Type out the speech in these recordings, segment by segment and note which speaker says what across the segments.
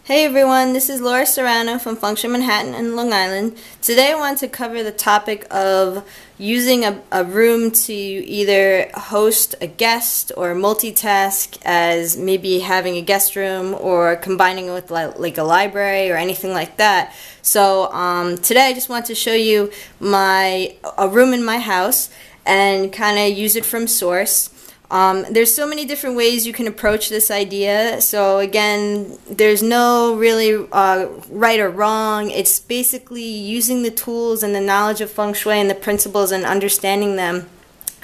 Speaker 1: Hey everyone, this is Laura Cerrano from Feng Shui Manhattan and Long Island. Today I want to cover the topic of using a room to either host a guest or multitask, as maybe having a guest room or combining it with like a library or anything like that. So today I just want to show you a room in my house and kind of use it from source. There's so many different ways you can approach this idea. So again, there's no really right or wrong. It's basically using the tools and the knowledge of Feng Shui and the principles and understanding them,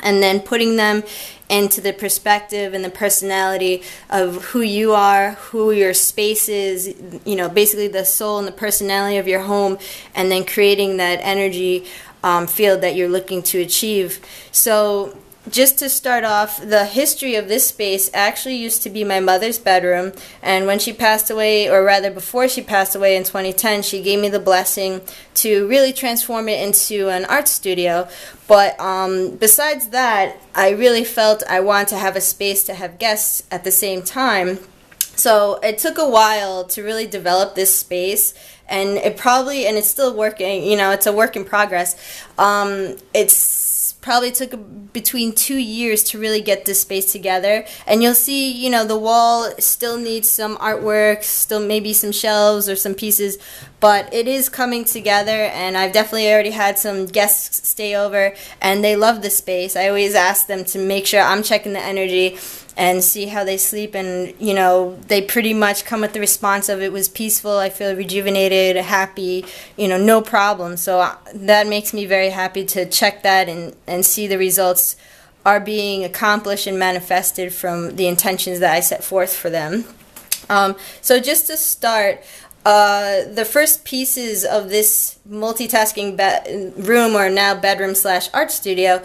Speaker 1: and then putting them into the perspective and the personality of who you are, who your space is, basically the soul and the personality of your home, and then creating that energy field that you're looking to achieve. So just to start off, the history of this space actually used to be my mother's bedroom, and when she passed away, or rather before she passed away in 2010, she gave me the blessing to really transform it into an art studio. But besides that, I really felt I wanted to have a space to have guests at the same time. So it took a while to really develop this space, and it's still working. It's a work in progress. It's probably took between 2 years to really get this space together, and you'll see the wall still needs some artwork, still maybe some shelves or some pieces, but it is coming together, and I've definitely already had some guests stay over and they love the space. I always ask them to make sure I'm checking the energy and see how they sleep, and they pretty much come with the response of it was peaceful, I feel rejuvenated, happy, no problem. So that makes me very happy to check that and see the results are being accomplished and manifested from the intentions that I set forth for them. So just to start, the first pieces of this multitasking room, or now bedroom / art studio,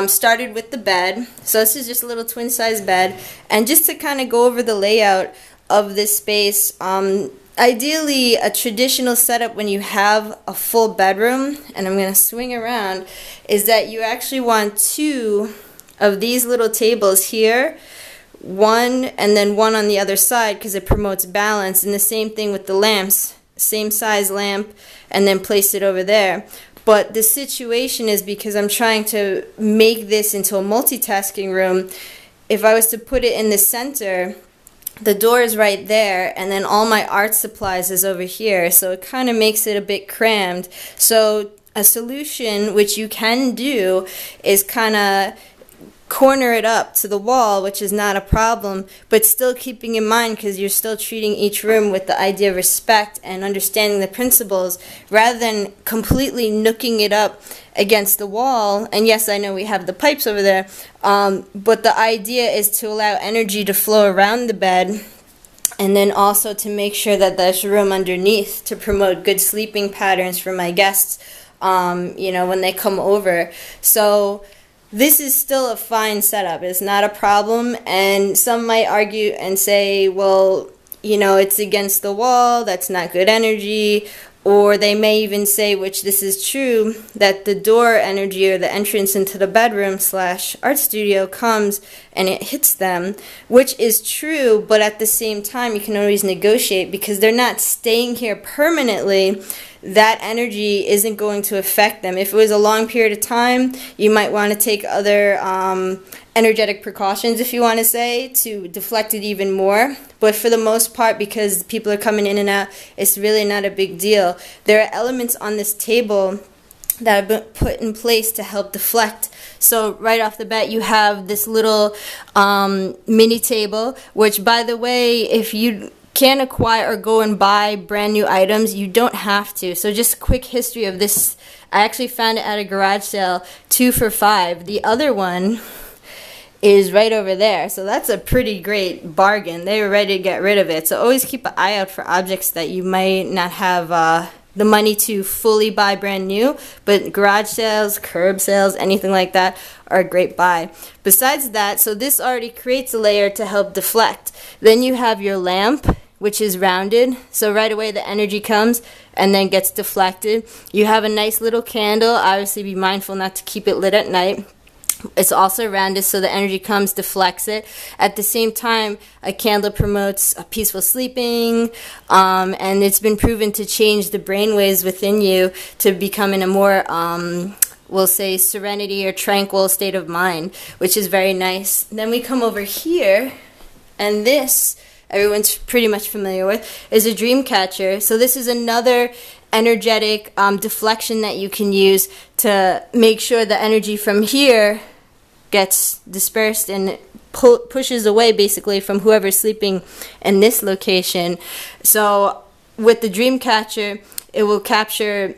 Speaker 1: started with the bed. So this is just a little twin size bed, and just to kind of go over the layout of this space, ideally a traditional setup when you have a full bedroom, and I'm going to swing around, is that you actually want 2 of these little tables here, one and then one on the other side, because it promotes balance, and the same thing with the lamps, same size lamp, and then place it over there. But the situation is, because I'm trying to make this into a multitasking room, if I was to put it in the center, the door is right there, and then all my art supplies is over here, so it kind of makes it a bit crammed. So a solution which you can do is kind of corner it up to the wall, which is not a problem, but still keeping in mind, because you're still treating each room with the idea of respect and understanding the principles, rather than completely nooking it up against the wall. And yes, I know we have the pipes over there, but the idea is to allow energy to flow around the bed, and then also to make sure that there's room underneath to promote good sleeping patterns for my guests, when they come over. So this is still a fine setup. It's not a problem, and some might argue and say, well, it's against the wall, that's not good energy. Or they may even say, which this is true, that the door energy, or the entrance into the bedroom / art studio, comes and it hits them, which is true, but at the same time you can always negotiate, because they're not staying here permanently. That energy isn't going to affect them. If it was a long period of time, you might want to take other energetic precautions, if you want to say, to deflect it even more. But for the most part, because people are coming in and out, it's really not a big deal. There are elements on this table that have been put in place to help deflect. So right off the bat, you have this little mini table, which, by the way, if you can acquire or go and buy brand new items, you don't have to. So just a quick history of this. I actually found it at a garage sale, 2 for $5. The other one is right over there, so that's a pretty great bargain. They were ready to get rid of it. So always keep an eye out for objects that you might not have the money to fully buy brand new, but garage sales, curb sales, anything like that are a great buy. Besides that, so this already creates a layer to help deflect. Then you have your lamp, which is rounded, so right away the energy comes and then gets deflected. You have a nice little candle. Obviously be mindful not to keep it lit at night. It's also rounded so the energy comes, deflects it. At the same time, a candle promotes a peaceful sleeping, and it's been proven to change the brain waves within you to become in a more, we'll say, serenity or tranquil state of mind, which is very nice. Then we come over here, and this, everyone's pretty much familiar with, is a Dreamcatcher. So this is another energetic deflection that you can use to make sure the energy from here gets dispersed and pushes away basically from whoever's sleeping in this location. So with the Dreamcatcher, it will capture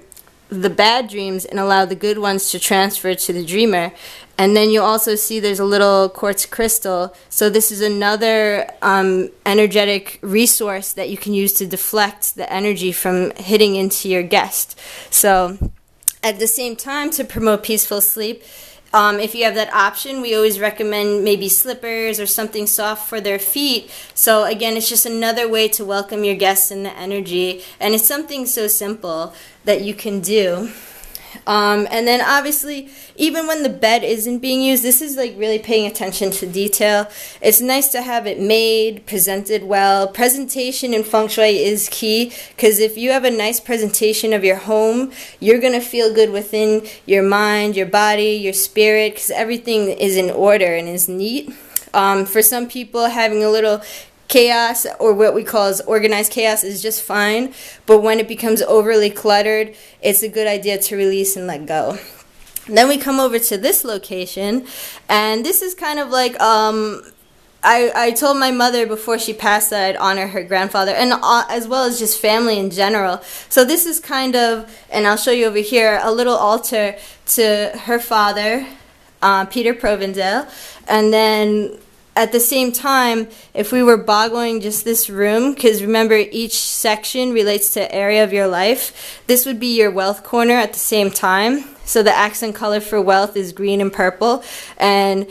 Speaker 1: the bad dreams and allow the good ones to transfer to the dreamer. And then you'll also see there's a little quartz crystal. So this is another energetic resource that you can use to deflect the energy from hitting into your guest. So at the same time, to promote peaceful sleep, if you have that option, we always recommend maybe slippers or something soft for their feet. So again, it's just another way to welcome your guests in the energy. And it's something so simple that you can do. And then obviously, even when the bed isn't being used, this is like really paying attention to detail. It's nice to have it made, presented well. Presentation in Feng Shui is key, because if you have a nice presentation of your home, you're going to feel good within your mind, your body, your spirit, because everything is in order and is neat. For some people, having a little chaos, or what we call as organized chaos, is just fine, but when it becomes overly cluttered, it's a good idea to release and let go. Then we come over to this location, and this is kind of like I told my mother before she passed that I'd honor her grandfather, and as well as just family in general. So this is kind of, and I'll show you over here, a little altar to her father, Peter Provenzale. And then at the same time, if we were boggling just this room, because remember each section relates to area of your life, this would be your wealth corner at the same time. So the accent color for wealth is green and purple. And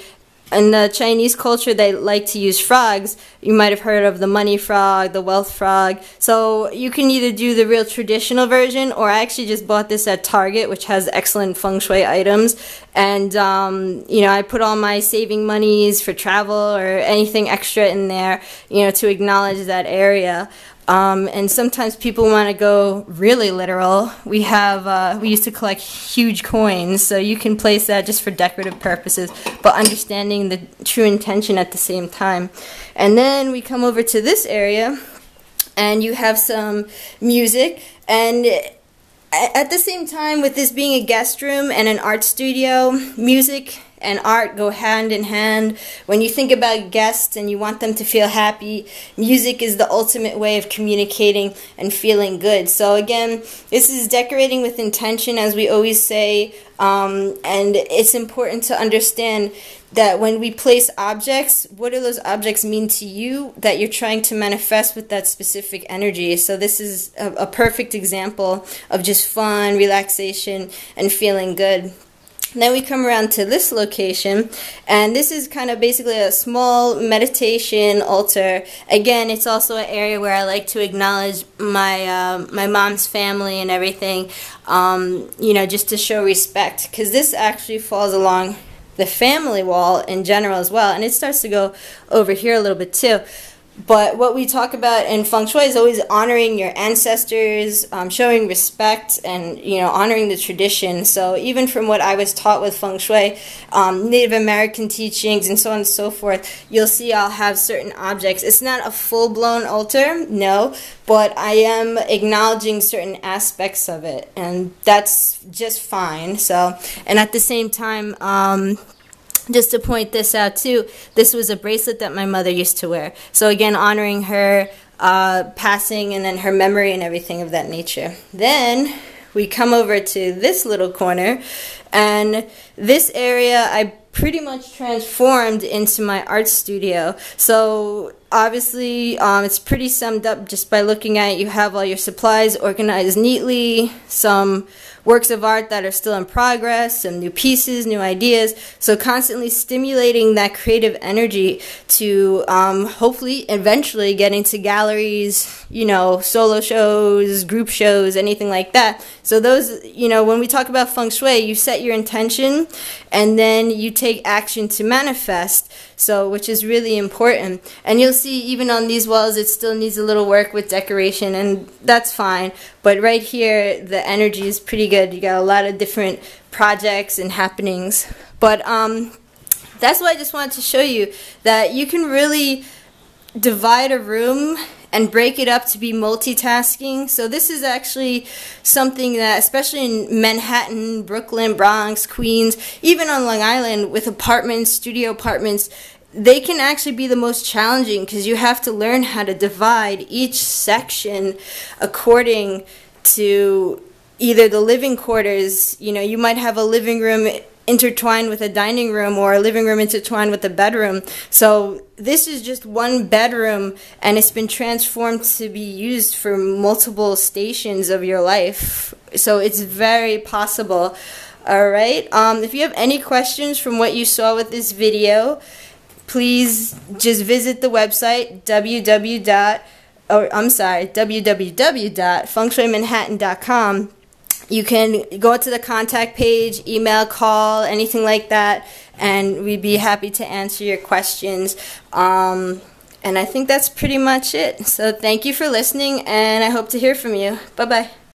Speaker 1: in the Chinese culture, they like to use frogs. You might have heard of the money frog, the wealth frog. So you can either do the real traditional version, or I actually just bought this at Target, which has excellent feng shui items. And, you know, I put all my saving monies for travel or anything extra in there, you know, to acknowledge that area. And sometimes people want to go really literal. We used to collect huge coins, so you can place that just for decorative purposes, but understanding the true intention at the same time. And then we come over to this area, and you have some music, and at the same time, with this being a guest room and an art studio, music and art go hand in hand. When you think about guests and you want them to feel happy, music is the ultimate way of communicating and feeling good. So again, this is decorating with intention, as we always say, and it's important to understand that when we place objects, what do those objects mean to you that you're trying to manifest with that specific energy? So this is a perfect example of just fun, relaxation, and feeling good. Then we come around to this location, and this is kind of basically a small meditation altar. Again, it's also an area where I like to acknowledge my my mom's family and everything, you know, just to show respect, because this actually falls along the family wall in general as well, and it starts to go over here a little bit too. But what we talk about in Feng Shui is always honoring your ancestors, showing respect, and, you know, honoring the tradition. So even from what I was taught with Feng Shui, Native American teachings, and so on and so forth, you'll see I'll have certain objects. It's not a full-blown altar, no, but I am acknowledging certain aspects of it, and that's just fine. So, and at the same time, just to point this out too, this was a bracelet that my mother used to wear. So again, honoring her passing and then her memory and everything of that nature. Then we come over to this little corner, and this area I pretty much transformed into my art studio. So obviously, it's pretty summed up just by looking at it. You have all your supplies organized neatly, some works of art that are still in progress, some new pieces, new ideas. So constantly stimulating that creative energy to hopefully eventually get into galleries, you know, solo shows, group shows, anything like that. So those, you know, when we talk about Feng Shui, you set your intention and then you take action to manifest. So, which is really important. And you'll see even on these walls it still needs a little work with decoration, and that's fine. But right here the energy is pretty good. You got a lot of different projects and happenings. But that's why I just wanted to show you that you can really divide a room and break it up to be multitasking. So this is actually something that, especially in Manhattan, Brooklyn, Bronx, Queens, even on Long Island with apartments, studio apartments, they can actually be the most challenging because you have to learn how to divide each section according to either the living quarters. You know, you might have a living room intertwined with a dining room or a living room intertwined with a bedroom. So this is just one bedroom and it's been transformed to be used for multiple stations of your life. So it's very possible. Alright, if you have any questions from what you saw with this video, please just visit the website www.fengshuimanhattan.com. You can go to the contact page, email, call, anything like that, and we'd be happy to answer your questions. And I think that's pretty much it. So thank you for listening, and I hope to hear from you. Bye-bye.